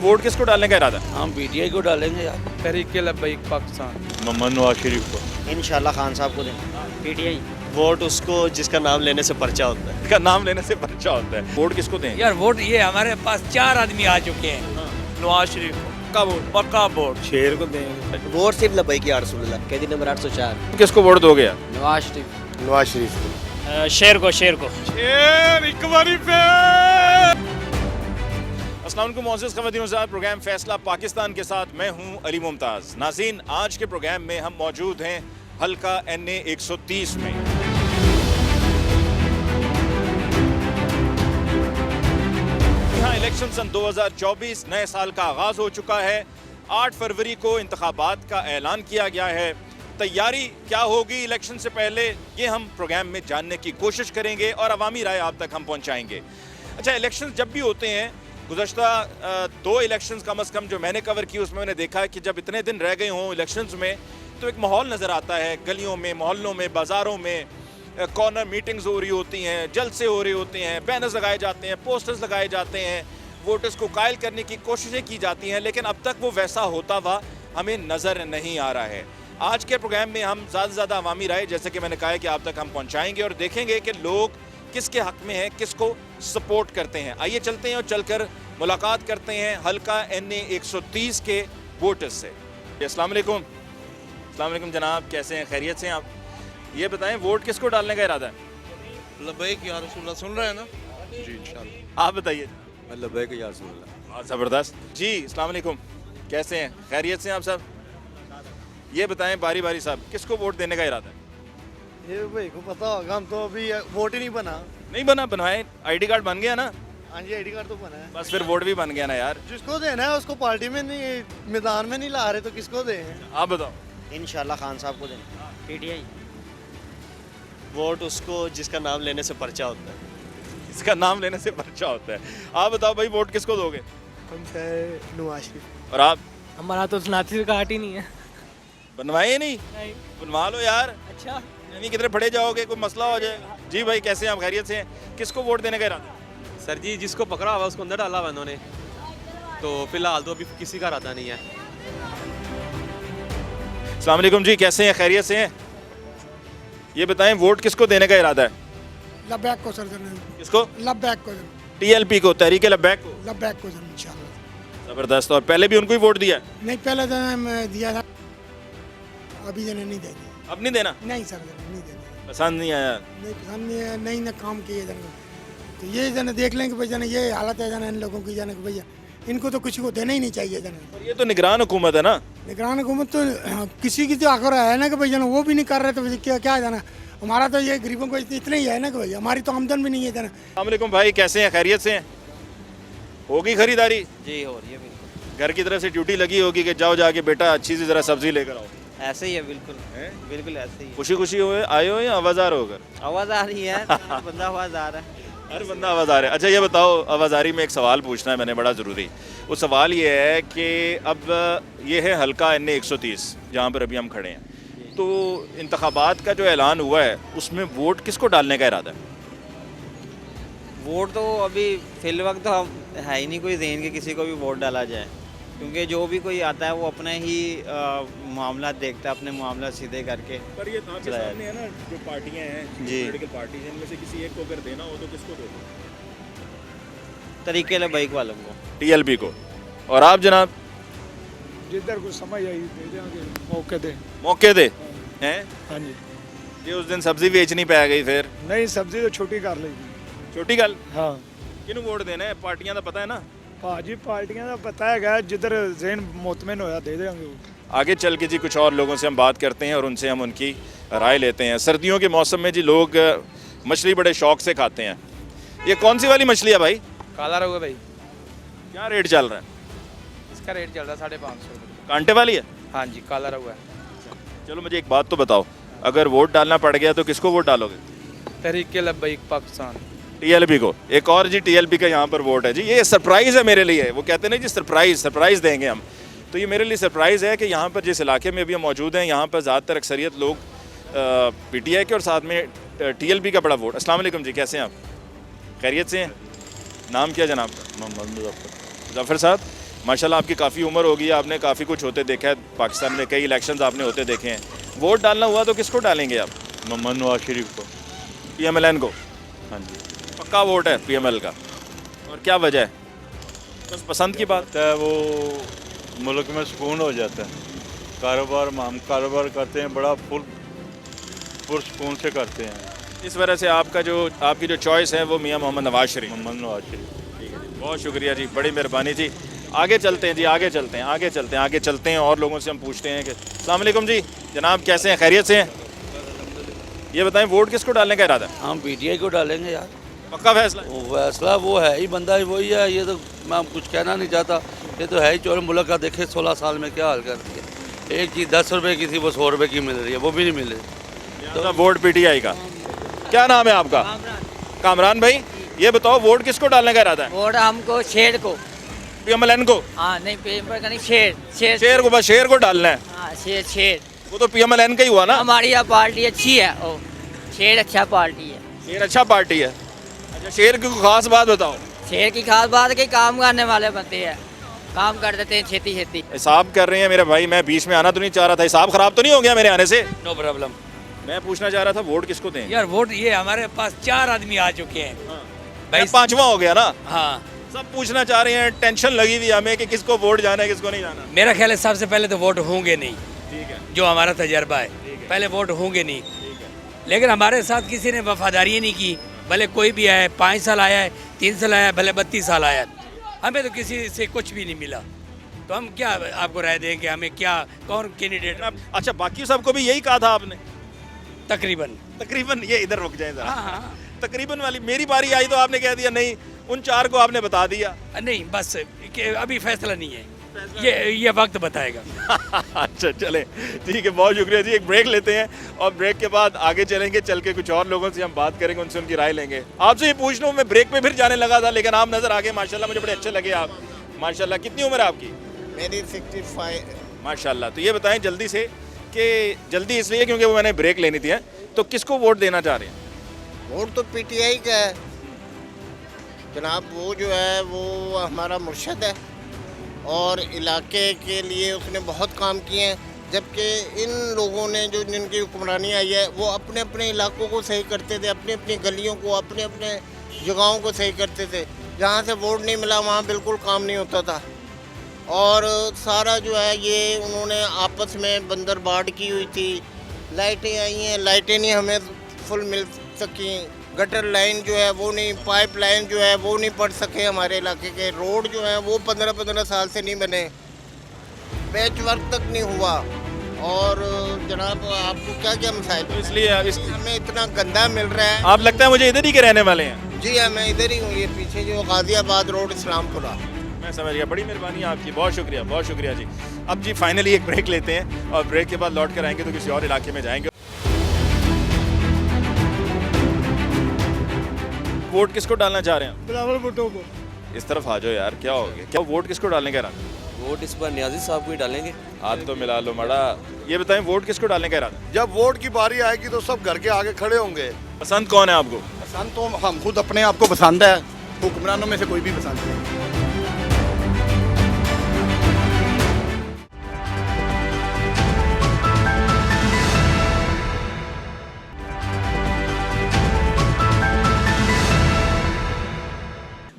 Vote किसको डालने का इरादा है? हम पीटीआई को डालेंगे यार। तहरीक लब्बैक पाकिस्तान। मोहम्मद नवाज शरीफ को। इंशाल्लाह खान साहब को दें। पीटीआई। वोट उसको जिसका नाम लेने से पर्चा होता है। इसका नाम लेने से पर्चा होता है। वोट किसको दें? यार वोट ये हमारे पास 4 आदमी आ चुके हैं। नवाज शरीफ को पक्का वोट। पक्का वोट। शेर को देंगे। वोट सिर्फ लब्बैक या रसूलुल्लाह कैदी नंबर 804। किसको वोट दोगे यार? नवाज शरीफ। नवाज शरीफ को। शेर को अस्सलाम वालेकुम मोअज़्ज़ज़ ख़वातीन व हज़रात, प्रोग्राम फैसला पाकिस्तान के साथ मैं हूं अली मुमताज़। नाज़रीन, आज के प्रोग्राम में हम मौजूद हैं हल्का NA 130 में। यहाँ इलेक्शन सन 2024 नए साल का आगाज़ हो चुका है। 8 फरवरी को इंतखाबात का ऐलान किया गया है। तैयारी क्या होगी इलेक्शन से पहले, ये हम प्रोग्राम में जानने की कोशिश करेंगे और अवामी राय आप तक हम पहुँचाएँगे। अच्छा, इलेक्शन जब भी होते हैं, गुज़श्ता 2 इलेक्शंस कम अज़ कम जो मैंने कवर की उसमें मैंने देखा है कि जब इतने दिन रह गए हों इलेक्शंस में तो एक माहौल नज़र आता है। गलियों में, मोहल्लों में, बाज़ारों में कॉर्नर मीटिंग्स हो रही होती हैं, जलसे हो रहे होते हैं, बैनर्स लगाए जाते हैं, पोस्टर्स लगाए जाते हैं, वोटर्स को कायल करने की कोशिशें की जाती हैं, लेकिन अब तक वो वैसा होता हुआ हमें नज़र नहीं आ रहा है। आज के प्रोग्राम में हम ज़्यादा से ज़्यादा अवामी राय, जैसे कि मैंने कहा है, कि आप तक हम पहुँचाएँगे और देखेंगे कि लोग किसके हक़ में हैं, किसको सपोर्ट करते हैं। आइए चलते हैं और चलकर मुलाकात करते हैं हल्का NA 130 के वोटर्स से। अस्सलाम वालेकुम। अस्सलाम वालेकुम जनाब, कैसे हैं? खैरियत से हैं आप? ये बताएं, वोट किसको डालने का इरादा है? लब्बैक या रसूलुल्लाह। सुन रहे हैं ना जी? इंशाल्लाह। आप बताइए। लब्बैक या रसूलुल्लाह। बहुत ज़बरदस्त जी। अस्सलाम वालेकुम, कैसे हैं? खैरियत से हैं आप सब? ये बताएं बारी बारी साहब, किसको वोट देने का इरादा है? ये भाई को पता होगा, हम तो अभी वोट ही नहीं बना। नहीं बना? बनवाएं, ID कार्ड बन गया ना? हाँ जी, ID कार्ड तो बना है। बस फिर वोट भी बन गया ना यार। जिसको देना है उसको पार्टी में नहीं, मैदान में नहीं ला रहे तो किसको दें? आप बताओ। इंशाल्लाह खान साहब को दें। पीटीआई। वोट उसको जिसका नाम लेने से पर्चा होता है। इसका नाम लेने से पर्चा होता है। आप बताओ भाई, वोट किसको दोगे? हमसे नवाज शरीफ। और आप? हमारा तो नासिर का हट ही नहीं है। बनवाए नहीं? बनवा लो यार। अच्छा। नहीं किधर पड़े जाओगे, कोई मसला हो जाएगा। जी भाई, कैसे हैं आप? खैरियत से हैं? किसको वोट देने का इरादा? सर जी, जिसको पकड़ा हुआ उसको अंदर डाला हुआ इन्होंने, तो फिलहाल तो अभी किसी का इरादा नहीं है। अस्सलाम वालेकुम जी, कैसे हैं? खैरियत से हैं? ये बताएं, वोट किसको देने का इरादा है? लब्बैक को सर देना। किसको? लब्बैक को TLP को, तहरीक लब्बैक को। लब्बैक को देना इंशाल्लाह। जबरदस्त। और पहले भी उनको ही वोट दिया? नहीं, पहले देना मैं दिया था, अभी देने नहीं देंगे। अब नहीं देना? नहीं सर, नहीं देंगे। पसंद नहीं आया? नहीं पसंद नहीं है, नहीं ना काम किए जाने। तो ये जन देख लें कि भाई जाने ये हालत है जाना इन लोगों की, जाने कि भैया इनको तो किसी को देना ही नहीं चाहिए जाने। और ये तो निगरान हुकूमत है ना? निगरान हुकूमत तो किसी की तो आखिर है ना कि भाई जाना, वो भी नहीं कर रहे तो क्या क्या जाना। हमारा तो ये गरीबों को इतना ही है ना कि भाई हमारी तो आमदन भी नहीं है जाना। अस्सलाम वालेकुम भाई, कैसे हैं? खैरियत से हैं? होगी खरीदारी? जी हो रही है बिल्कुल। घर की तरफ से ड्यूटी लगी होगी कि जाओ जाके बेटा अच्छी सी जरा सब्जी लेकर आओ। ऐसे ही है बिल्कुल। बिल्कुल ऐसे ही है। खुशी खुशी हुए आए हो या आवाज़ार होकर? आवाज़ आ रही है। बंदा आवाज़ आ रहा है। हर बंदा आवाज़ आ रहा है। अच्छा ये बताओ, आवाज़ारी में एक सवाल पूछना है मैंने, बड़ा ज़रूरी। वो सवाल ये है कि अब ये है हल्का NA 130 जहाँ पर अभी हम खड़े हैं, तो इंतखाबात का जो ऐलान हुआ है उसमें वोट किसको डालने का इरादा है? वोट तो अभी फिल वक्त तो है ही नहीं कोई ज़हन के किसी को भी वोट डाला जाए, क्योंकि जो भी कोई आता है वो अपने ही मामला देखता है, अपने मामला सीधे करके। पर ये आपके सामने है ना, जो पार्टियां हैं जी, पॉलिटिकल पार्टीज हैं, इनमें से किसी एक को अगर देना हो तो किसको दोगे? तरीके लब्बैक वालों को। TLP को। और आप जनाब? जिधर को समझ आई दे देंगे, मौके दे। मौके दे हैं? हाँ जी। ये उस दिन सब्जी बेचनी पै गई फिर? नहीं, सब्जी तो छोटी कर लेगी। छोटी गल। हाँ किनू वोट देना है? पार्टियां का पता है ना? भाजी पार्टियां का पता है, जिधर ज़हन मुतमिन होया दे देंगे। आगे चल के जी कुछ और लोगों से हम बात करते हैं और उनसे हम उनकी राय लेते हैं। सर्दियों के मौसम में जी लोग मछली बड़े शौक से खाते हैं। ये कौन सी वाली मछली है भाई? काला रहुआ भाई। क्या रेट चल रहा है? इसका रेट चल रहा है 550 रुपये। कांटे वाली है? हाँ जी, काला रहुआ है। चलो मुझे एक बात तो बताओ, अगर वोट डालना पड़ गया तो किसको वोट डालोगे? तहरीक लब्बैक पाकिस्तान। TLP को। एक और जी TLP का यहाँ पर वोट है जी। ये सरप्राइज़ है मेरे लिए। वो कहते हैं ना जी सरप्राइज़ देंगे हम, तो ये मेरे लिए सरप्राइज़ है कि यहाँ पर जिस इलाके में अभी हम मौजूद हैं, यहाँ पर ज़्यादातर अक्सरियत लोग PTI के और साथ में TLP का बड़ा वोट। अस्सलाम वालेकुम जी, कैसे हैं आप? खैरियत से हैं? नाम क्या जनाब? मोहम्मद मुजफ्फर। मुजफ्फर साहब, माशाल्लाह आपकी काफ़ी उम्र होगी, आपने काफ़ी कुछ होते देखा है पाकिस्तान में, कई इलेक्शंस आपने होते देखे हैं। वोट डालना हुआ तो किसको डालेंगे आप? मोहम्मद नवाज शरीफ को। PMLN को? हाँ जी। पक्का वोट है PML का? और क्या वजह है? बस पसंद की बात? लगता है वो मुल्क में सुकून हो जाता है, कारोबार हम कारोबार करते हैं बड़ा पुरसकून से करते हैं। इस वजह से आपकी जो चॉइस है वो मियाँ मोहम्मद नवाज शरीफ। मोहम्मद नवाज शरीफ। ठीक है जी, बहुत शुक्रिया जी, बड़ी मेहरबानी जी। आगे चलते हैं जी, आगे चलते हैं और लोगों से हम पूछते हैं कि अस्सलाम वालेकुम जी, जनाब कैसे हैं, खैरियत से हैं? ये बताएं वोट किसको डालने का इरादा है? हम PTI को डालेंगे यार। पक्का फैसला है? वो फैसला वो है ही, बंदा ही वही है। ये तो मैं कुछ कहना नहीं चाहता, ये तो है ही चोर मुल्क का। देखे 16 साल में क्या हाल कर दिया। एक चीज़ 10 रुपए की थी वो 100 रुपए की मिल रही है, वो भी नहीं मिल रही। तो वोट PTI का। क्या नाम है आपका? कामरान भाई, ये बताओ वोट किसको डालने का इरादा है? वोट हमको शेर को। PMLN को? हाँ नहीं पेपर का नहीं, शेर शेर को? बस शेर को डालना है? हाँ शेर। वो तो PMLN का ही हुआ ना। हमारी यह पार्टी अच्छी है, ओ शेर अच्छा पार्टी है। शेर अच्छा पार्टी है? अच्छा, शेर की कोई खास बात बताओ। शेर की खास बात है कि काम करने वाले बनते हैं, काम कर देते हैं छेती। हिसाब कर रहे हैं मेरे भाई, मैं बीच में आना तो नहीं चाह रहा था, हिसाब खराब तो नहीं हो गया मेरे आने से? No problem. मैं पूछना चाह रहा था वोट किसको दें? यार वोट ये हमारे पास 4 आदमी आ चुके हैं। भाई 5वां हो गया ना। हाँ, सब पूछना चाह रहे हैं, टेंशन लगी हुई हमें कि किसको वोट जाना है किसको नहीं जाना। मेरा ख्याल है सबसे पहले तो वोट होंगे नहीं, ठीक है, जो हमारा तजर्बा है। पहले वोट होंगे नहीं, लेकिन हमारे साथ किसी ने वफादारी नहीं की। भले कोई भी आया है, 5 साल आया है, 3 साल आया है, भले 32 साल आया है, हमें तो किसी से कुछ भी नहीं मिला। तो हम क्या आपको राय दें कि हमें क्या कौन कैंडिडेट? अच्छा, बाकी सबको भी यही कहा था आपने? तकरीबन। ये इधर रुक जाए जरा। हाँ। तकरीबन वाली मेरी बारी आई तो आपने कह दिया नहीं, उन 4 को आपने बता दिया। नहीं बस अभी फैसला नहीं है, ये वक्त बताएगा। अच्छा चले, ठीक है, बहुत शुक्रिया जी। एक ब्रेक लेते हैं और ब्रेक के बाद आगे चलेंगे, चल के कुछ और लोगों से हम बात करेंगे, उनसे उनकी राय लेंगे। आपसे ये पूछ लूँ, मैं ब्रेक पे फिर जाने लगा था लेकिन आप नजर आ गए माशाल्लाह, मुझे बड़े अच्छे लगे आप माशाल्लाह। कितनी उम्र है आपकी? मेरी 65। माशाल्लाह। तो ये बताएं जल्दी से कि जल्दी इसलिए क्योंकि वो मैंने ब्रेक लेनी थी, तो किसको वोट देना चाह रहे हैं? वोट तो PTI का है जनाब। वो जो है वो हमारा मुर्शद है और इलाके के लिए उसने बहुत काम किए हैं, जबकि इन लोगों ने जो जिनकी हुक्मरानी आई है वो अपने अपने इलाकों को सही करते थे, अपनी अपनी गलियों को, अपने अपने जगहों को सही करते थे। जहाँ से वोट नहीं मिला वहाँ बिल्कुल काम नहीं होता था। और सारा जो है ये उन्होंने आपस में बंदरबांट की हुई थी। लाइटें आई हैं, लाइटें नहीं हमें फुल मिल सकी। गटर लाइन जो है वो नहीं, पाइप लाइन जो है वो नहीं पड़ सके हमारे इलाके के। रोड जो है वो 15-15 साल से नहीं बने, पैच वर्क तक नहीं हुआ। और जनाब आपको क्या क्या मसाइल, तो इसलिए हमें इतना गंदा मिल रहा है। आप लगता है मुझे इधर ही के रहने वाले हैं? जी हाँ, मैं इधर ही हूँ, ये पीछे जो गाजियाबाद रोड इस्लामपुरा। मैं समझ गया, बड़ी मेहरबानी आपकी, बहुत शुक्रिया जी। अब जी फाइनली एक ब्रेक लेते हैं और ब्रेक के बाद लौट कर आएंगे तो किसी और इलाके में जाएंगे। वोट किसको डालना चाह रहे हैं? बिलावल भुट्टो को। इस तरफ आ जाओ यार, क्या हो गया? क्या वोट किसको डालने का इरादा? वोट इस बार न्याजी साहब को ही डालेंगे। हाथ तो मिला लो मड़ा। ये बताएं वोट किसको डालने का इरादा? जब वोट की बारी आएगी तो सब घर के आगे खड़े होंगे। पसंद कौन है आपको? पसंद तो हम खुद अपने आप को पसंद है, हुक्मरानों में से कोई भी पसंद है।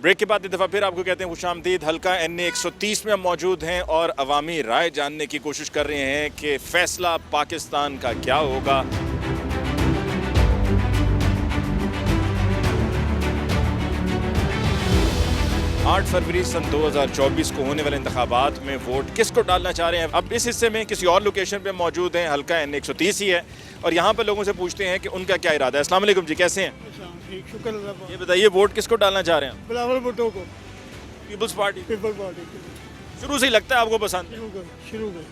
ब्रेक के बाद एक दफ़ा फिर आपको कहते हैं खुशामदीद। हल्का NA 130 में हम मौजूद हैं और अवामी राय जानने की कोशिश कर रहे हैं कि फैसला पाकिस्तान का क्या होगा। आठ फरवरी सन 2024 को होने वाले इंतखाबात में वोट किसको डालना चाह रहे हैं? अब इस हिस्से में किसी और लोकेशन पे मौजूद हैं, हल्का NA 130 ही है और यहाँ पर लोगों से पूछते हैं कि उनका क्या इरादा है। अस्सलाम वालेकुम जी, कैसे हैं? शुक्र। ये बताइए वोट किसको डालना चाह रहे हैं? बिलावल भुट्टो को। Peoples party? पीपल पार्टी शुरू से ही लगता है आपको पसंद? शुरू कर।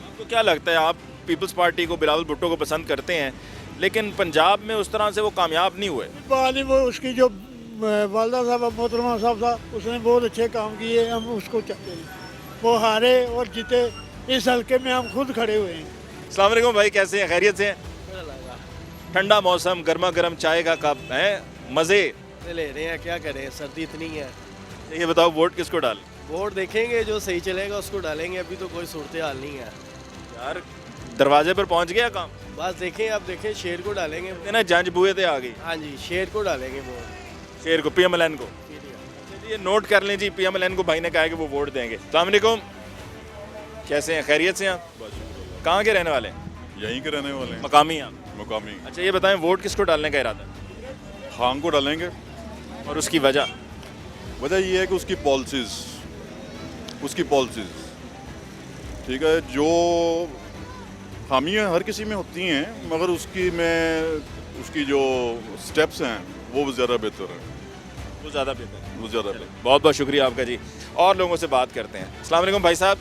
आपको क्या लगता है, आप पीपल्स पार्टी को, बिलावल भुट्टो को पसंद करते हैं लेकिन पंजाब में उस तरह से वो कामयाब नहीं हुए? बाली वो उसकी जो वालदा साहब मोहतरमा साहब था, उसने बहुत अच्छे काम किए, हम उसको चाहते हैं। वो हारे और जीते, इस हल्के में हम खुद खड़े हुए हैं। अस्सलाम वालेकुम भाई, कैसे हैं? खैरियत से हैं? ठंडा मौसम, गर्मा गर्म चाय का कप है, मज़े ले रहे हैं, क्या करें, सर्दी इतनी है। ये बताओ वोट किसको डाल? वोट देखेंगे, जो सही चलेगा उसको डालेंगे। अभी तो कोई सूरत हाल नहीं है यार दरवाजे पर पहुंच गया काम। बस देखें, अब देखें, शेर को डालेंगे। ना जंज बुए थे आ गई। हाँ जी, शेर को डालेंगे वोट। शेर को, PMLN को। अच्छा जी, ये नोट कर लें जी, PMLN को भाई ने कहा है कि वो वोट देंगे। अस्सलाम वालेकुम, कैसे हैं, खैरियत से हैं आप? कहाँ के रहने वाले हैं? यहीं के रहने वाले हैं, मकामी आप? मुकामी। अच्छा ये बताएं, वोट किसको डालने का इरादा है? खान को डालेंगे। और उसकी वजह? वजह ये है कि उसकी पॉलिसीज ठीक है, जो खामियां हर किसी में होती हैं, मगर उसकी जो स्टेप्स हैं वो ज़्यादा बेहतर है। वो ज़्यादा बेहतर है। वो ज़्यादा बेहतर। बहुत बहुत शुक्रिया आपका जी। और लोगों से बात करते हैं। अस्सलाम वालेकुम भाई साहब,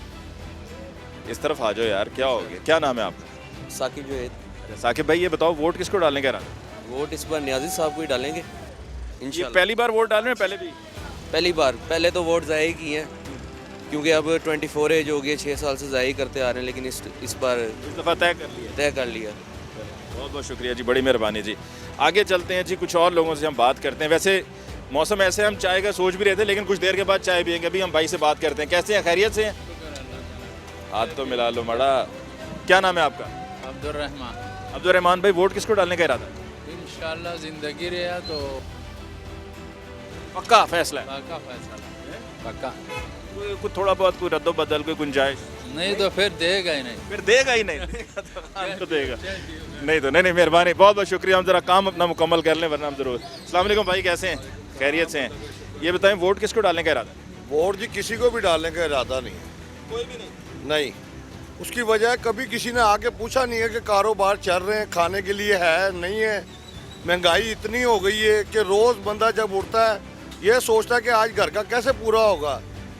इस तरफ आ जाओ यार। क्या हो गया, क्या नाम है आपका? साकिब जो है, साकिब भाई, ये बताओ वोट किसको डालने का इरादा? वोट इस बार न्याजी साहब को ही डालेंगे ये इंशाल्लाह। पहली बार वोट डाल रहे हैं? पहले भी? पहली बार, पहले तो वोट ज़ाया ही किए हैं, क्योंकि अब 24 एज हो गई, 6 साल से ज़ाया ही करते आ रहे हैं, लेकिन इस बार इस दफ़ा तय कर लिया। बहुत बहुत शुक्रिया जी, बड़ी मेहरबानी जी। आगे चलते हैं जी, कुछ और लोगों से हम बात करते हैं। वैसे मौसम ऐसे, हम चाय का सोच भी रहे थे, लेकिन कुछ देर के बाद चाय पियेंगे। अभी हम भाई से बात करते हैं। कैसे हैं, खैरियत से हैं? हाथ तो मिला लो मड़ा। क्या नाम है आपका? अब्दुल रहमान भाई, वोट किसको डालने का इरादा? इंशाल्लाह जिंदगी रहा तो पक्का फैसला है? पक्का कुछ थोड़ा बहुत कोई रद्दो बदल, कोई गुंजाइश? नहीं तो फिर देगा ही नहीं। फिर देगा ही नहीं। तो देगा नहीं तो नहीं। मेहरबानी, बहुत बहुत शुक्रिया। हम जरा काम अपना मुकम्मल कर लें, वरना हम जरूर। अस्सलाम वालेकुम भाई, कैसे हैं, खैरियत से हैं? ये बताएं, वोट किसको डालने का इरादा? वोट जी किसी को भी डालने का इरादा नहीं है। कोई भी नहीं। उसकी वजह है, कभी किसी ने आके पूछा नहीं है कि कारोबार चल रहे हैं, खाने के लिए है नहीं है। महंगाई इतनी हो गई है कि रोज़ बंदा जब उठता है ये सोचता है कि आज घर का कैसे पूरा होगा,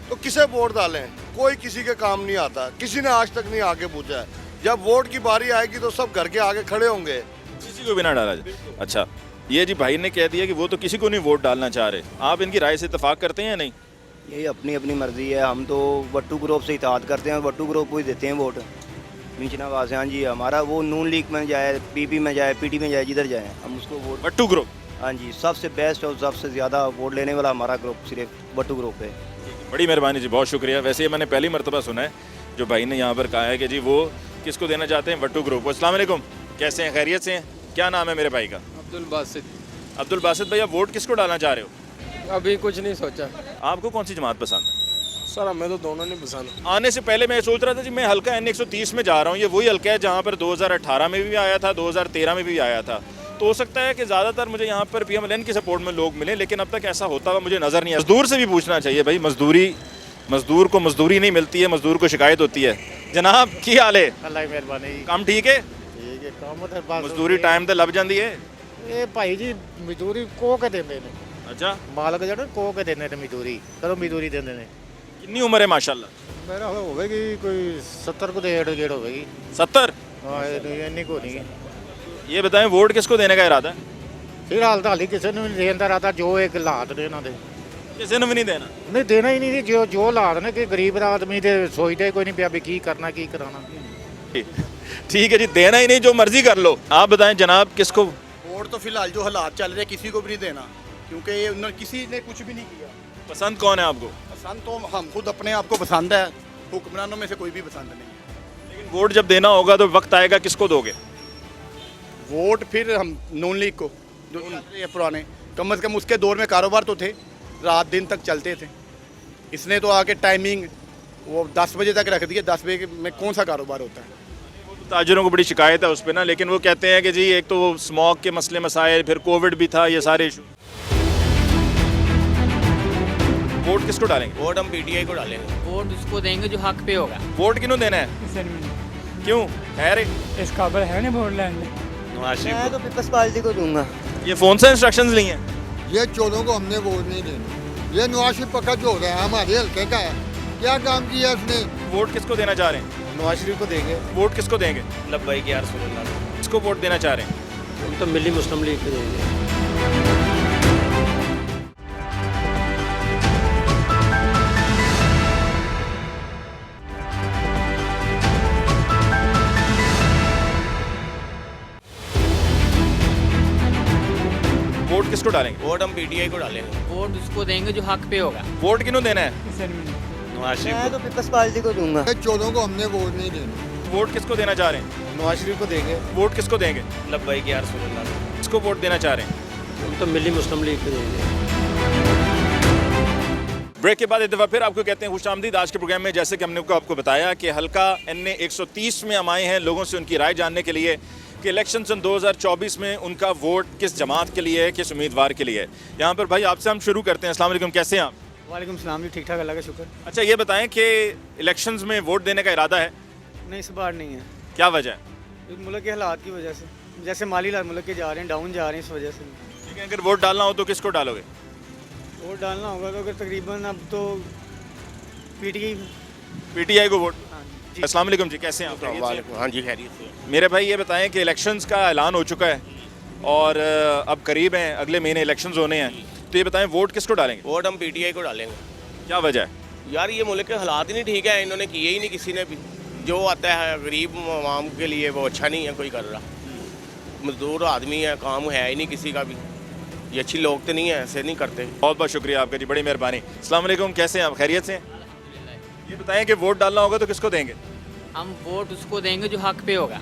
तो किसे वोट डालें? कोई किसी के काम नहीं आता, किसी ने आज तक नहीं आके पूछा है। जब वोट की बारी आएगी तो सब घर के आगे खड़े होंगे। किसी को भी ना डाला जाए। अच्छा, ये जी भाई ने कह दिया कि वो तो किसी को नहीं वोट डालना चाह रहे। आप इनकी राय से इत्तेफाक करते हैं या नहीं? ये अपनी अपनी मर्जी है। हम तो वट्टू ग्रुप से इताद करते हैं, वट्टू ग्रुप को ही देते हैं वोट। मिंचना वासियान जी हमारा, वो नून लीग में जाए, PP में जाए, PT में जाए, जिधर जाए हम उसको वोट। वट्टू ग्रुप? हाँ जी, सबसे बेस्ट और सबसे ज़्यादा वोट लेने वाला हमारा ग्रुप सिर्फ वट्टू ग्रुप है। बड़ी मेहरबानी जी, बहुत शुक्रिया। वैसे ये मैंने पहली मरतबा सुना है जो भाई ने यहाँ पर कहा है कि जी वो किसको देना चाहते हैं, वट्टू ग्रुप। अस्सलाम वालेकुम, कैसे हैं, खैरियत से हैं? क्या नाम है मेरे भाई का? अब्दुल बासित। अब्दुल बासित भाई, आप वोट किसको डालना चाह रहे हो? अभी कुछ नहीं सोचा आपको कौन सी जमात पसंद है? सर, हमें तो दोनों नहीं पसंद। आने से पहले मैं सोच रहा था जी, मैं हल्का N130 में जा रहा हूँ। ये वही हल्का है जहाँ पर 2018 में भी आया था, 2013 में भी आया था। तो हो सकता है कि ज़्यादातर मुझे यहाँ पर PMLN की सपोर्ट में लोग मिले, लेकिन अब तक ऐसा होता हुआ मुझे नज़र नहीं आया। मजदूर से भी पूछना चाहिए भाई, मजदूर को मजदूरी नहीं मिलती है, मजदूर को शिकायत होती है। जनाब की हाल है? अल्लाह की मेहरबानी। काम ठीक है? ठीक है, काम मजदूरी टाइम ਤੇ ਲੱਭ ਜਾਂਦੀ है? ਇਹ ਭਾਈ ਜੀ ਮਜ਼ਦੂਰੀ ਕੋ ਕੇ ਦਿੰਦੇ ਨੇ। अच्छा, ਮਾਲਕ ਜਿਹੜੇ ਕੋ ਕੇ ਦਿੰਦੇ ਨੇ ਮਜ਼ਦੂਰੀ, ਕਦੋਂ ਮਜ਼ਦੂਰੀ ਦਿੰਦੇ ਨੇ? कितनी उम्र है माशाल्लाह? ਮੇਰਾ ਹੋਵੇਗੀ ਕੋਈ 70 ਕੋ ਦੇ ਗੇੜ ਹੋਵੇਗੀ। 70? ਹਾਂ, ਇੰਨੀ ਕੋ ਨਹੀਂ। ये बताएं, वोट किसको देने का इरादा है? ਫਿਲਹਾਲ ਤਾਂ ਹਾਲੀ ਕਿਸੇ ਨੂੰ ਨਹੀਂ ਦੇਣ ਦਾ ਇਰਾਦਾ, ਜੋ ਇੱਕ ਹਾਲਾਤ ਨੇ ਇਹਨਾਂ ਦੇ। किसी ने भी नहीं देना? ਨਹੀਂ ਦੇਣਾ ਹੀ ਨਹੀਂ। ਜੋ ਹਾਲਾਤ ਨੇ ਕਿ ਗਰੀਬ ਆਦਮੀ ਦੇ ਸੋਚਦਾ ਹੀ ਕੋਈ ਨਹੀਂ ਪਿਆ ਵੀ ਕੀ ਕਰਨਾ ਕੀ ਕਰਾਣਾ। ठीक है जी, देना ही नहीं, जो मर्जी कर लो। आप बताएं जनाब, किसको वोट तो फिलहाल जो हालात चल रहे किसी को भी नहीं देना, क्योंकि ये उन्होंने किसी ने कुछ भी नहीं किया। पसंद कौन है आपको? पसंद तो हम खुद अपने आप को पसंद है, हुक्मरानों में से कोई भी पसंद नहीं। लेकिन वोट जब देना होगा तो वक्त आएगा, किसको दोगे? वोट फिर हम नून लीग को, जो ये पुराने कम से कम उसके दौर में कारोबार तो थे, रात दिन तक चलते थे। इसने तो आके टाइमिंग वो 10 बजे तक रख दिया। 10 बजे में कौन सा कारोबार होता है? ताजरों को बड़ी शिकायत है उस पर ना, लेकिन वो कहते हैं कि जी एक तो स्मॉग के मसले मसाइल, फिर कोविड भी था, ये सारे इशू। वोट किसको डालेंगे? वोट हम PTI को डालेंगे। वोट उसको देंगे जो हक पे होगा। वोट किन्हों देना है? क्यों है रे? इस काबिल है नहीं वोट लेने। मैं तो पीपल्स पार्टी को दूंगा। ये फोन से इंस्ट्रक्शंस ली हैं? ये चोरों को हमने वोट नहीं देना। ये नवाज शरीफ पक्का चोर है, हमारे हल्के का है। क्या काम किया इसने? वोट किसको देना चाह रहे हैं? नवाज शरीफ को देंगे। वोट किसको देंगे? लब्बैक या रसूल अल्लाह। किसको वोट देना चाह रहे हैं? हम तो मिली मुस्लिम लीग को देंगे। वोट किसको डालेंगे? वोट हम PTI को डालेंगे। वोट उसको देंगे जो हक पे होगा। वोट किन्हों देना है? नवाज शरीफ मैं तो पीपल्स पार्टी को दूंगा। चौरों को हमने वोट नहीं देना। वोट किसको देना चाह रहे हैं? नवाज शरीफ को देंगे। वोट किसको देंगे? लब्बाई की यार रसूलुल्लाह। किसको वोट देना चाह रहे हैं? हम तो मिली मुस्लिम लीग को देंगे। ब्रेक के बाद एक दफ़ा फिर आपको कहते हैं खुशामदीद। आज के प्रोग्राम में जैसे कि हमने आपको बताया कि हल्का NA 130 में हम आए हैं लोगों से उनकी राय जानने के लिए कि इलेक्शन सन 2024 में उनका वोट किस जमात के लिए है, किस उम्मीदवार के लिए है। यहाँ पर भाई आपसे हम शुरू करते हैं। अस्सलाम वालेकुम, कैसे हैं आप? वालेकुम सलाम जी, ठीक ठाक, अल्लाह का शुक्र। अच्छा ये बताएं कि इलेक्शंस में वोट देने का इरादा है? नहीं, इस बार नहीं है। क्या वजह है? इस मुल्क के हालात की वजह से, जैसे माली हालात मुल्क के जा रहे हैं, डाउन जा रहे हैं, इस वजह से। ठीक है, अगर वोट डालना हो तो किसको डालोगे? वोट डालना होगा तो अगर तकरीबन अब तो PTI को वोट। अस्सलाम वालेकुम जी, कैसे हैं आप? हाँ जी, खैरियत से। मेरे भाई ये बताएं कि इलेक्शंस का ऐलान हो चुका है और अब करीब हैं, अगले महीने इलेक्शंस होने हैं, तो ये बताएं वोट किसको डालेंगे? वोट हम PTI को डालेंगे। क्या वजह है? यार ये मुल्क के हालात ही नहीं ठीक है, इन्होंने किए ही नहीं किसी ने भी। जो आता है गरीब आवाम के लिए वो अच्छा नहीं है कोई कर रहा। मजदूर आदमी है, काम है ही नहीं किसी का भी। ये अच्छी लोग तो नहीं है, ऐसे नहीं करते। बहुत बहुत शुक्रिया आपका जी, बड़ी मेहरबानी। अस्सलाम वालेकुम, कैसे हैं आप? खैरियत से? ये बताएं कि वोट डालना होगा तो किसको देंगे? हम वोट उसको देंगे जो हक पे होगा।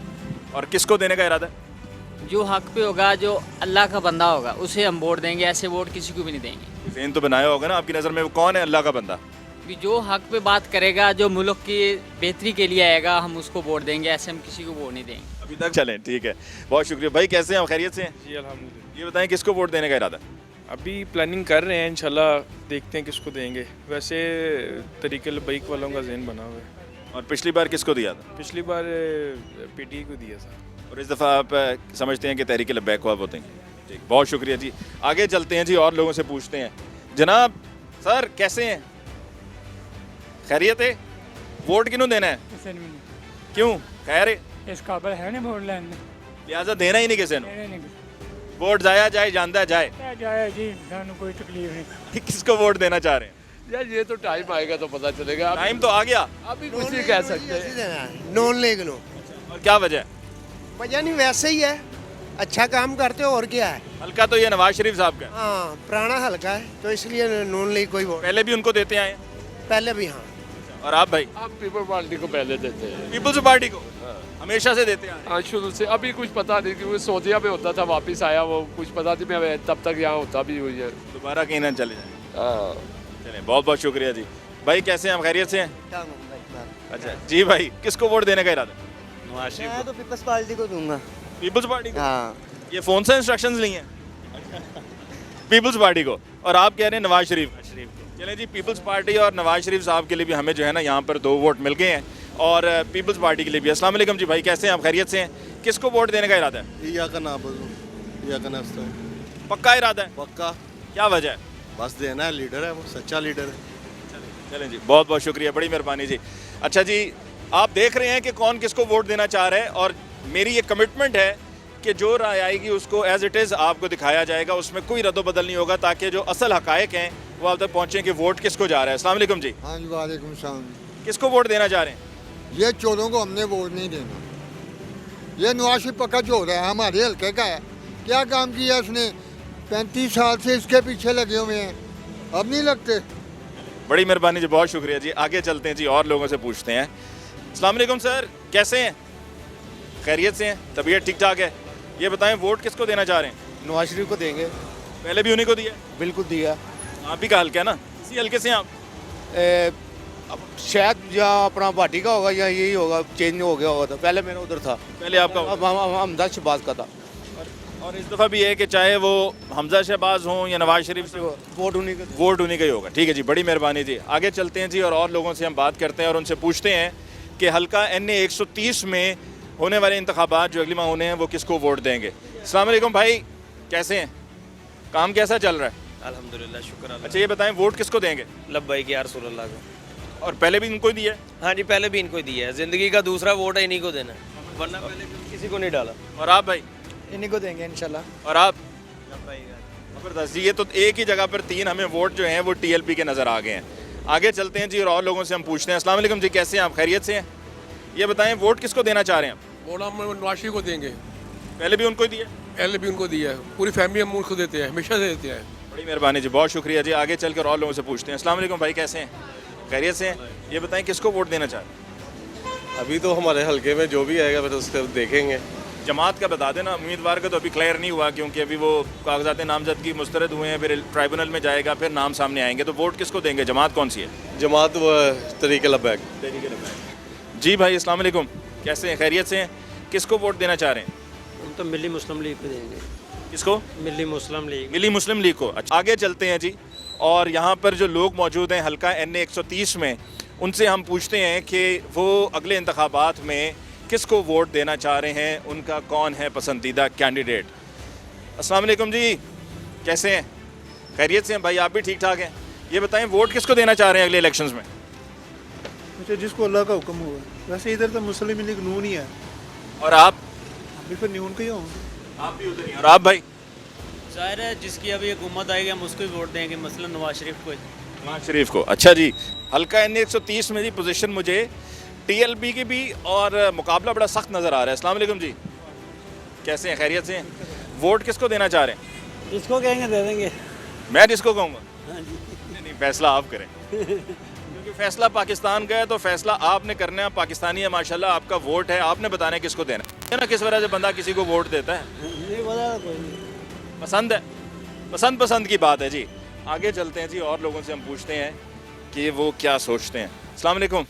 और किसको देने का इरादा है? जो हक पे होगा, जो अल्लाह का बंदा होगा, उसे हम वोट देंगे। ऐसे वोट किसी को भी नहीं देंगे। ज़हन तो बनाया होगा ना आपकी नज़र में, वो कौन है अल्लाह का बंदा? भी जो हक पे बात करेगा, जो मुल्क की बेहतरी के लिए आएगा, हम उसको वोट देंगे। ऐसे हम किसी को वोट नहीं देंगे अभी तक। चलें, ठीक है, बहुत शुक्रिया भाई। कैसे हैं आप? खैरियत से हैं? जी अल्हम्दुलिल्लाह। ये बताएं किसको वोट देने का इरादा है? अभी प्लानिंग कर रहे हैं, इंशाल्लाह देखते हैं किसको देंगे। वैसे तरीके लबैक वालों का ज़हन बना हुआ है। और पिछली बार किसको दिया था? पिछली बार PTI को दिया था। और इस दफ़ा आप समझते हैं कि तहरीक लब्बैक को आप वो देंगे? ठीक, बहुत शुक्रिया जी। आगे चलते हैं जी और लोगों से पूछते हैं। जनाब सर कैसे हैं? खैरियत है? वोट किन्हों देना है? क्यों? खैर है? इस काबिल है नहीं वोट लेने, लिहाजा देना ही नहीं किसी ने। वोट जाया जाए, जानदा जाए जाए जी, सानू कोई तकलीफ नहीं। किसको वोट देना चाह रहे हैं? यार ये तो टाइम आएगा तो पता चलेगा। टाइम तो आ गया, अभी कुछ नहीं कह सकते। Non league no. और क्या वजह है? वजह नहीं, वैसे ही है, अच्छा काम करते हो और क्या है। हल्का तो ये नवाज शरीफ साहब का है। हाँ, पुराना हल्का है तो इसलिए नॉन लीग कोई वोट। पहले भी उनको देते आए हैं? पहले भी हाँ। और आप भाई? आप पीपल पार्टी को पहले देते हैं। पीपल्स पार्टी को हमेशा से देते आए? हाँ, शुरू से। अभी कुछ पता नहीं, क्योंकि सऊदीया में होता था, वापस आया, वो कुछ पता नहीं, मैं तब तक यहाँ होता भी हुई है। दोबारा कहीं ना चले जाए। हाँ, चलें, बहुत बहुत शुक्रिया जी। भाई कैसे हैं आप? खैरियत से हैं? अच्छा जी भाई, किसको वोट देने का इरादा? नवाज शरीफ मैं तो पीपल्स पार्टी को दूंगा। पीपल्स पार्टी को? हाँ। ये फ़ोन से इंस्ट्रक्शंस ली हैं? पीपल्स पार्टी को। और आप कह रहे हैं नवाज शरीफ? चलें जी, पीपल्स पार्टी और नवाज शरीफ साहब के लिए भी हमें जो है ना यहाँ पर 2 वोट मिल गए हैं, और पीपल्स पार्टी के लिए भी। अस्सलाम वालेकुम जी, भाई कैसे हैं आप? खैरियत से हैं? किसको वोट देने का इरादा है? या का ना बोलो, या का नाश्ता पक्का इरादा है? पक्का। क्या वजह है? बस देना है, लीडर है वो, सच्चा लीडर है। चलें जी, बहुत बहुत शुक्रिया, बड़ी मेहरबानी जी। अच्छा जी, आप देख रहे हैं कि कौन किसको वोट देना चाह रहा है, और मेरी ये कमिटमेंट है कि जो राय आएगी उसको एज इट इज़ आपको दिखाया जाएगा, उसमें कोई रद्दोबदल नहीं होगा, ताकि जो असल हकायक हैं वो आप तक पहुँचें कि वोट किसको जा रहा है। अस्सलाम वालेकुम जी। हाँ जी, वालेकुम सलाम। किसको वोट देना चाह रहे हैं? ये चोरों को हमने वोट नहीं देना। ये नवाज शरीफ पक्का चोर है, हमारे हल्के का है। क्या काम किया उसने? 35 साल से इसके पीछे लगे हुए हैं, अब नहीं लगते। बड़ी मेहरबानी जी, बहुत शुक्रिया जी। आगे चलते हैं जी और लोगों से पूछते हैं। अस्सलाम वालेकुम सर, कैसे हैं? खैरियत से हैं? तबीयत ठीक ठाक है? ये बताएं वोट किसको देना चाह रहे हैं? नवाज शरीफ को देंगे। पहले भी उन्हीं को दिया? बिल्कुल दिया। आप ही का हल्का है ना? इसी हल्के से हैं आप? अब शायद या अपना पार्टी का होगा या यही होगा, चेंज हो गया होगा। तो पहले मेरा उधर था, पहले आपका? अब हमदा शहबाज का था। और इस दफ़ा भी है कि चाहे वो हमजा शहबाज हों या नवाज शरीफ से, वोट उन्हीं का, वोट उन्हीं का ही होगा। ठीक है जी, बड़ी मेहरबानी जी। आगे चलते हैं जी और लोगों से हम बात करते हैं और उनसे पूछते हैं कि हल्का NA 130 में होने वाले इंतखाबात जो अगली माह होने हैं वो किसको वोट देंगे। अस्सलाम वालेकुम भाई, कैसे हैं? काम कैसा चल रहा है? अल्हम्दुलिल्लाह, शुक्र अल्लाह। अच्छा ये बताएं वोट किसको देंगे? लब्बाई की यार रसूलुल्लाह को। और पहले भी इनको ही दिया है? हाँ जी, पहले भी इनको ही दिया है। ज़िंदगी का दूसरा वोट है इन्हीं को देना है, वरना पहले भी किसी को नहीं डाला। और आप भाई? इन्हीं को देंगे इंशाल्लाह। और आप? ज़बरदस्त जी, ये तो एक ही जगह पर 3 हमें वोट जो हैं वो TLP के नज़र आ गए हैं। आगे चलते हैं जी और लोगों से हम पूछते हैं। अस्सलाम वालेकुम जी, कैसे हैं आप? खैरियत से हैं? ये बताएं वोट किसको देना चाह रहे हैं आप? वोट हम नवाज शरीफ को देंगे। पहले भी उनको ही दिया? पहले भी उनको दिया है, पूरी फैमिली हम उनको देते हैं, हमेशा से देते हैं। बड़ी मेहरबानी जी, बहुत शुक्रिया जी। आगे चलकर और लोगों से पूछते हैं। अस्सलाम वालेकुम भाई, कैसे हैं? खैरियत से हैं? ये बताएं किसको वोट देना चाहते हैं? अभी तो हमारे हलके में जो भी आएगा फिर उसको देखेंगे। जमात का बता देना, उम्मीदवार का तो अभी क्लियर नहीं हुआ क्योंकि अभी वो कागजात नामजदगी मुस्तरद हुए हैं, फिर ट्राइब्यूनल में जाएगा, फिर नाम सामने आएंगे। तो वोट किसको देंगे? जमात कौन सी है? जमात वो तरीके लबैक। जी भाई अस्सलाम वालेकुम, कैसे हैं? खैरियत से हैं? किसको वोट देना चाह रहे हैं? हम तो मिली मुस्लिम लीग को देंगे। किसको? मिली मुस्लिम लीग। मिली मुस्लिम लीग को। अच्छा, आगे चलते हैं जी। और यहाँ पर जो लोग मौजूद हैं हल्का NA 130 में, उनसे हम पूछते हैं कि वो अगले इंतखाबात में किसको वोट देना चाह रहे हैं, उनका कौन है पसंदीदा कैंडिडेट। अस्सलाम वालेकुम जी, कैसे हैं? खैरियत से हैं भाई? आप भी ठीक ठाक हैं? ये बताएं वोट किसको देना चाह रहे हैं अगले इलेक्शंस में? मुझे जिसको अल्लाह का हुक्म हुआ। वैसे इधर तो मुस्लिम लीग नून ही है। और आप? अभी फिर न्यून के ही होंगे। आप भी उधर ही। और आप भाई? जाहिर है जिसकी अभी हुकूमत आएगी हम उसको ही वोट देंगे, मसलन नवाज शरीफ को। नवाज शरीफ को। अच्छा जी, हल्का NA 130 में जी पोजीशन मुझे TLP की भी और मुकाबला बड़ा सख्त नज़र आ रहा है। अस्सलाम वालेकुम जी, कैसे हैं? खैरियत से हैं? वोट किसको देना चाह रहे हैं? जिसको कहेंगे दे देंगे। मैं जिसको कहूँगा? हाँ जी। नहीं, फैसला आप करें क्योंकि फैसला पाकिस्तान का है, तो फैसला आपने करना है। पाकिस्तानी है माशाल्लाह, आपका वोट है, आपने बताना है किसको देना है ना। किस वजह से बंदा किसी को वोट देता है? नहीं पता, कोई नहीं। पसंद है, पसंद की बात है जी। आगे चलते हैं जी, और लोगों से हम पूछते हैं कि वो क्या सोचते हैं। अस्सलाम वालेकुम,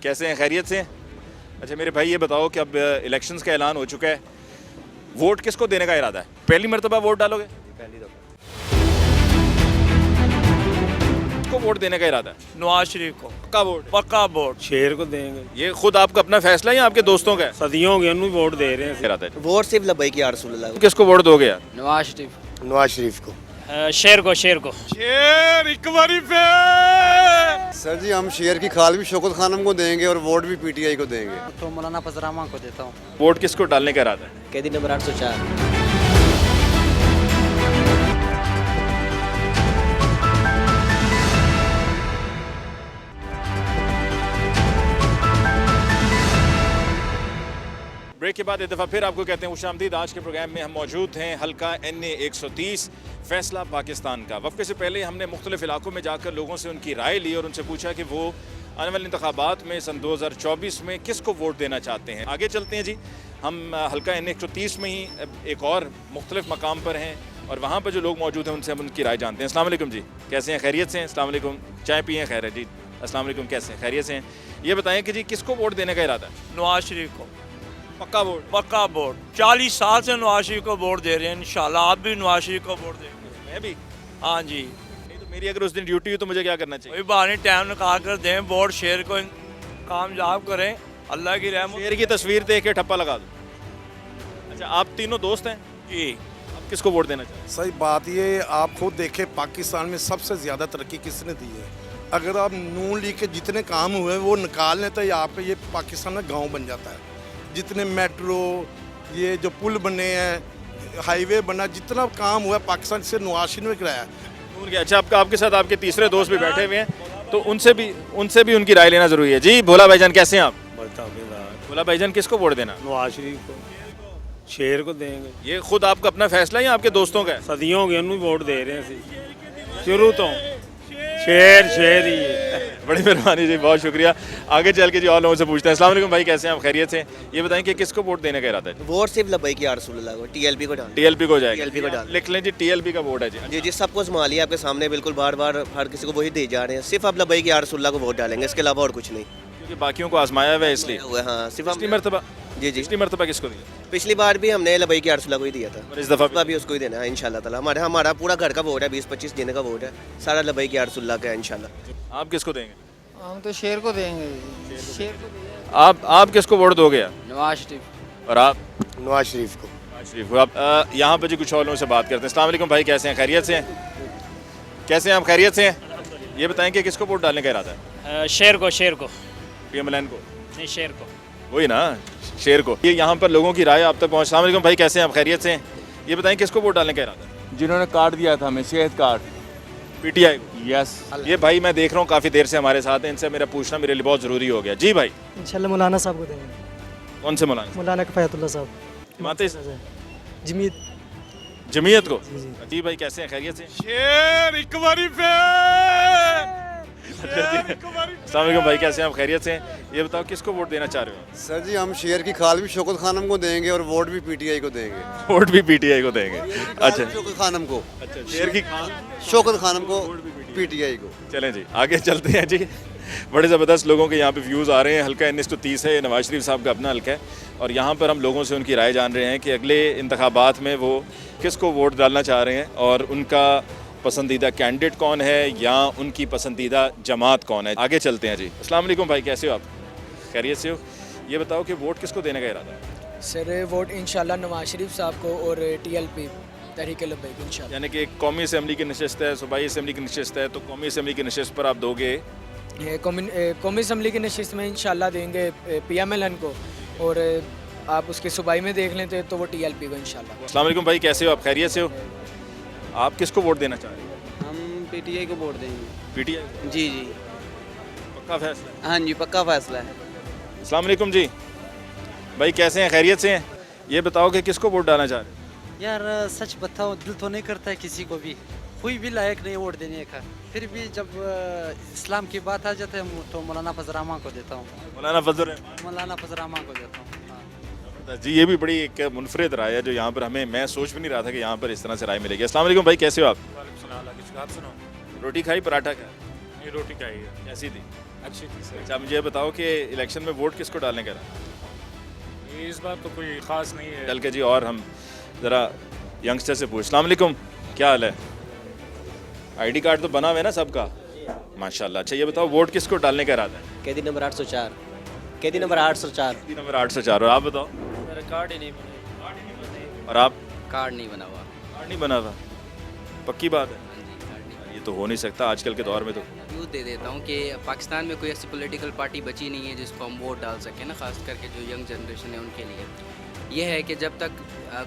कैसे हैं? खैरियत से हैं? अच्छा मेरे भाई ये बताओ कि अब इलेक्शंस का ऐलान हो चुका है, वोट किसको देने का इरादा है? पहली मरतबा वोट डालोगे? पहली दफा। किसको वोट देने का इरादा है? नवाज शरीफ को। पक्का वोट? पक्का वोट शेर को देंगे। ये खुद आपका अपना फैसला है या आपके दोस्तों का है? सदियों के उन्हें वोट दे रहे हैं। इरादा है। वोट सिर्फ लबैक या रसूलुल्लाह। किसको वोट दोगे यार? नवाज शरीफ। नवाज शरीफ को। शेर को। शेर एक बारी पे। सर जी हम शेर की खाल भी शौकत खानम को देंगे और वोट भी PTI को देंगे। तो मौलाना फजरामा को देता हूँ। वोट किसको डालने का इरादा है? कैदी नंबर 804। ब्रेक के बाद एक दफ़ा फिर आपको कहते हैं खुशामदीद। आज के प्रोग्राम में हम मौजूद हैं हल्का NA 130 फैसला पाकिस्तान का। वक्फे से पहले हमने मुख्तलिफ इलाकों में जाकर लोगों से उनकी राय ली और उनसे पूछा कि वो आने वाले इंतखाबात में सन 2024 में किसको वोट देना चाहते हैं। आगे चलते हैं जी, हम हल्का NA 130 में ही एक और मुख्तलिफ मकाम पर हैं और वहाँ पर जो लोग मौजूद हैं उनसे हम उनकी राय जानते हैं। अस्सलाम वालेकुम जी, कैसे हैं? खैरियत से हैं? अस्सलाम वालेकुम, चाय पिए? खैर है जी। अस्सलाम वालेकुम, कैसे हैं? खैरियत से हैं? ये बताएं कि जी किसको वोट देने का इरादा है? नवाज शरीफ को। पक्का वोट? पक्का वोट। 40 साल से नवाज शरीफ को वोट दे रहे हैं, इंशाल्लाह आप भी नवाज शरीफ को वोट देंगे। मैं भी? हाँ जी। नहीं तो मेरी अगर उस दिन ड्यूटी हो तो मुझे क्या करना चाहिए? कोई बहाने टाइम निकाल कर दें, वोट शेर को कामयाब करें, अल्लाह की रहमत। शेर की तस्वीर देख के ठप्पा लगा दो। अच्छा आप तीनों दोस्त हैं जी, आप किसको वोट देना चाहते हैं? सही बात ये आप खुद देखें पाकिस्तान में सबसे ज़्यादा तरक्की किसने दी है। अगर आप नून लीग के जितने काम हुए वो निकाल लें तो यहाँ पे ये पाकिस्तान में गांव बन जाता है। जितने मेट्रो, ये जो पुल बने हैं, हाईवे बना, जितना काम हुआ है पाकिस्तान से नवाज शरीफ ने कराया। अच्छा आपके साथ आपके तीसरे दोस्त भी बैठे हुए हैं तो उनसे भी उनकी राय लेना ज़रूरी है। जी भोला भाईजान कैसे हैं आप? भोला भाईजान किसको वोट देना? नवाज शरीफ को। शेर को देंगे। ये खुद आपका अपना फैसला है या आपके दोस्तों का है? सदियों के उन्हें वोट दे रहे हैं शुरू तो। शेर ही है। बड़ी मेहरबानी जी, बहुत शुक्रिया। आगे चल के जी और लोगों से पूछते हैं। अस्सलाम वालेकुम भाई, कैसे हैं आप? खैरियत से? ये बताएं कि किसको वोट देने का इरादा है? वोट सिर्फ लबैक या रसूलुल्लाह को, TLP को डाल। TLP को जाएगा? TLP को डाल। लिख लें जी, TLP का वोट है जी। जी जी, सबको संभाल लिया आपके सामने, बिल्कुल बार बार हर किसी को वही दे जा रहे हैं। सिर्फ आप लबैक या रसूलुल्लाह को वोट डालेंगे, इसके अलावा और कुछ नहीं। क्योंकि बाकियों को आजमाया हुआ है इसलिए। हाँ सिर्फ पिछली मरतबा? जी जी, पिछली मरतबा किसको दिया? पिछली बार भी हमने लबैक या रसूलुल्लाह को ही दिया था और इस दफ़ा भी उसको ही देना है इंशाल्लाह ताला। हमारा पूरा घर का वोट है, 20-25 दिन का वोट है, सारा लबैक या रसूलुल्लाह का है इंशाल्लाह। आप किसको देंगे? हम तो शेर को देंगे। शेर को। आप किसको वोट दोगे? नवाज शरीफ। और आप? नवाज शरीफ को। नवाज शरीफ को। आप यहाँ पर जी कुछ और लोगों से बात करते हैं। अस्सलाम वालेकुम भाई, कैसे हैं? खैरियत से हैं? कैसे हैं आप? खैरियत से हैं? ये बताएं कि किसको वोट डालने का इरादा है? शेर को। PMLN को? नहीं, शेर को। वही ना, शेर को। ये यहाँ पर लोगों की राय आप तक पहुँच। अस्सलाम वालेकुम भाई, कैसे हैं आप? खैरियत से हैं? ये बताएं किसको वोट डालने का इरादा है? जिन्होंने कार्ड दिया था हमें, सेहत कार्ड। PTI को? यस। ये भाई मैं देख रहा हूँ काफ़ी देर से हमारे साथ हैं, इनसे मेरा पूछना मेरे लिए बहुत ज़रूरी हो गया। जी भाई। इंशाल्लाह मौलाना साहब को देंगे। कौन से मौलाना? मौलाना कफ़ायतुल्लाह साहब। माते जमीयत को? जी भाई कैसे हैं? खैरियत से? शेर एक बारी पे। अस्सलाम वालेकुम भाई, कैसे हैं आप? खैरियत से हैं? ये बताओ किसको वोट देना चाह रहे हो? सर जी हम शेयर की खाल भी शौकत खानम को देंगे और वोट भी पीटीआई को देंगे। वोट भी पीटीआई को देंगे? अच्छा, शौकत खानम को। अच्छा, शेर की शौकत खानम को पीटीआई को। चलें जी, आगे चलते हैं जी। बड़े ज़बरदस्त लोगों के यहाँ पे व्यूज़ आ रहे हैं। हल्का 1930 है, नवाज शरीफ साहब का अपना हल्का है, और यहाँ पर हम लोगों से उनकी राय जान रहे हैं कि अगले इंतखाबात में वो किसको वोट डालना चाह रहे हैं और उनका पसंदीदा कैंडिडेट कौन है या उनकी पसंदीदा जमात कौन है। आगे चलते हैं जी। अस्सलाम वालेकुम भाई, कैसे हो आप? खैरियत से हो? ये बताओ कि वोट किसको देने का इरादा है? सर वोट इंशाल्लाह नवाज शरीफ साहब को और TLP तहरीक लब्बैक इंशाल्लाह। यानी कि कौमी असम्बली की नशस्त है, सूबाई असम्बली की नशस्त है, तो कौमी असम्बली की नशस्त पर आप दोगे? कौमी असम्बली की नशस्त में इंशाल्लाह देंगे PMLN को, और आप उसके सूबाई में देख लेते तो वो TLP को इंशाल्लाह। अस्सलाम वालेकुम भाई, कैसे हो आप? खैरियत से हो? आप किसको वोट देना चाह रहे हो? हम PTI को वोट देंगे। पीटीआई? जी जी, पक्का फैसला? हाँ जी, पक्का फैसला है। अस्सलाम वालेकुम जी भाई, कैसे हैं? खैरियत से हैं? ये बताओ कि किसको वोट डालना चाह रहे हो? यार सच बताओ, दिल तो नहीं करता है किसी को भी, कोई भी लायक नहीं वोट देने का, फिर भी जब इस्लाम की बात आ जाती है तो मौलाना फजल रहमान को देता हूँ। मौलाना फजल रहमान को देता हूँ। जी, ये भी बड़ी एक मुनफरिद राय है जो यहाँ पर हमें, मैं सोच भी नहीं रहा था कि यहाँ पर इस तरह से राय मिलेगी। अस्सलाम वालेकुम भाई, कैसे हो आप? रोटी खाई, पराठा खाया? ये रोटी खाई है। कैसी थी? अच्छी थी सर। अच्छा, मुझे ये बताओ कि इलेक्शन में वोट किसको डालने का? ये इस बार तो कोई ख़ास नहीं है। चल के जी, और हम ज़रा यंगस्टर से पूछ। अस्सलाम वालेकुम, क्या हाल है? ID कार्ड तो बना हुआ है ना सबका, माशाल्लाह। अच्छा, ये बताओ वोट किसको डालने का इरादा है? कैदी नंबर 804। कैदी नंबर 804। कैदी नंबर 804। और आप बताओ? मेरा कार्ड ही नहीं बना। और आप? कार्ड नहीं बना हुआ। कार्ड नहीं बना था? पक्की बात है? ये तो हो नहीं सकता आजकल के दौर में। तो यूँ दे देता हूँ कि पाकिस्तान में कोई ऐसी पॉलिटिकल पार्टी बची नहीं है जिसको हम वोट डाल सकें ना, ख़ास करके जो यंग जनरेशन है उनके लिए। ये है कि जब तक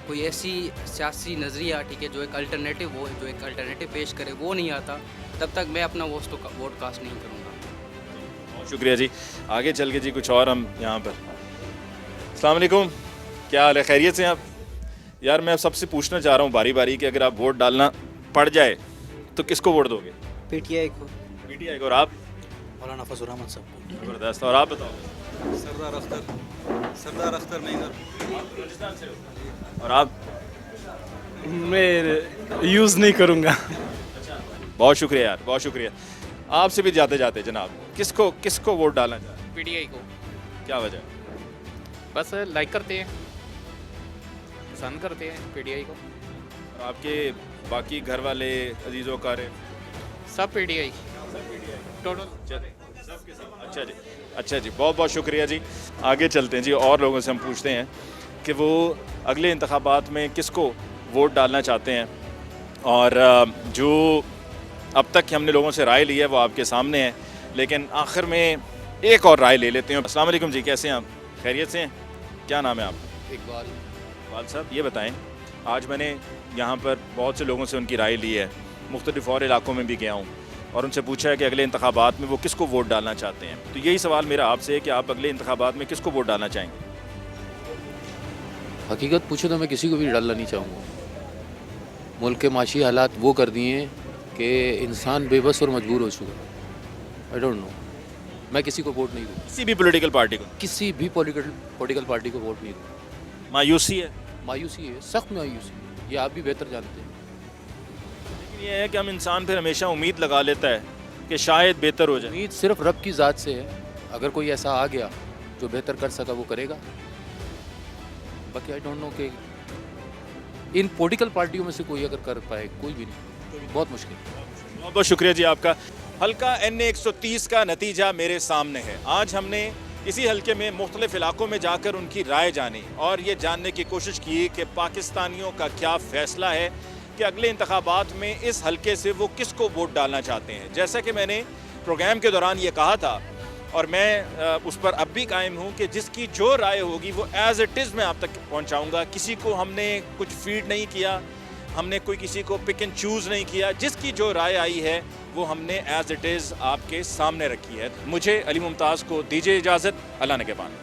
कोई ऐसी सियासी नज़रिया, ठीक है, जो एक अल्टरनेटिव हो, जो एक अल्टरनेटिव पेश करे, वो नहीं आता, तब तक मैं अपना वोट कास्ट नहीं करूँगा। बहुत शुक्रिया जी। आगे चल के जी कुछ और हम यहाँ पर। अस्सलाम वालेकुम, क्या हाल है? खैरियत से आप? यार मैं सबसे पूछना चाह रहा हूँ बारी बारी कि अगर आप वोट डालना पड़ जाए तो किसको वोट दोगे? PTI को। PTI को। और आप? मौलाना फजल रहमान साहब को। ज़बरदस्त। और आप बताओ? सरदार अख्तर नईगर। राजस्थान से हो? और आप? मैं यूज़ नहीं करूँगा। बहुत शुक्रिया यार, बहुत शुक्रिया। आपसे भी जाते जाते जनाब, किसको वोट डालना चाह रहे हैं? PTI को। क्या वजह? बस लाइक करते हैं, पसंद करते हैं PTI को। और आपके बाकी घर वाले, अजीज़ों कारे? सब PTI टोटल। अच्छा जी, अच्छा जी, बहुत बहुत शुक्रिया जी। आगे चलते हैं जी, और लोगों से हम पूछते हैं कि वो अगले इंतखाबात में किसको वोट डालना चाहते हैं। और जो अब तक हमने लोगों से राय ली है वो आपके सामने है, लेकिन आखिर में एक और राय ले लेते हैं। अस्सलाम वालेकुम जी, कैसे हैं आप? खैरियत से हैं? क्या नाम है आपका? इकबाल साहब, ये बताएं, आज मैंने यहाँ पर बहुत से लोगों से उनकी राय ली है, मुख्तलिफ और इलाकों में भी गया हूँ और उनसे पूछा है कि अगले इंतखाबात में वो किसको वोट डालना चाहते हैं। तो यही सवाल मेरा आपसे है कि आप अगले इंतखाबात में किसको वोट डालना चाहेंगे? हकीकत पूछो तो मैं किसी को भी डालना नहीं चाहूँगा। मुल्क के माशी हालात वो कर दिए हैं कि इंसान बेबस और मजबूर हो चुका है। आई डोंट नो, मैं किसी को वोट नहीं दूँ। किसी भी पॉलिटिकल पार्टी को? किसी भी पॉलिटिकल पार्टी को वोट नहीं दूँ। मायूसी है? मायूसी है, सख्त मायूसी, ये आप भी बेहतर जानते हैं। लेकिन ये है कि हम इंसान फिर हमेशा उम्मीद लगा लेता है कि शायद बेहतर हो जाए। उम्मीद सिर्फ रब की ज़ात से है, अगर कोई ऐसा आ गया जो बेहतर कर सका वो करेगा। बाकी आई डोंट नो कि इन पॉलिटिकल पार्टियों में से कोई अगर कर पाए, कोई भी नहीं, बहुत मुश्किल। बहुत बहुत शुक्रिया जी आपका। हल्का NA 130 का नतीजा मेरे सामने है। आज हमने इसी हल्के में मुख्तलिफ इलाकों में जाकर उनकी राय जानी और ये जानने की कोशिश की कि पाकिस्तानियों का क्या फ़ैसला है कि अगले इंतखाबात में इस हल्के से वो किसको वोट डालना चाहते हैं। जैसा कि मैंने प्रोग्राम के दौरान ये कहा था और मैं उस पर अब भी कायम हूँ कि जिसकी जो राय होगी वो एज़ इट इज़ मैं आप तक पहुँचाऊँगा। किसी को हमने कुछ फीड नहीं किया, हमने कोई किसी को पिक एंड चूज़ नहीं किया। जिसकी जो राय आई है वो हमने एज़ इट इज़ आपके सामने रखी है। मुझे अली मुमताज़ को दीजिए इजाज़त। अल्लाह ने के पान।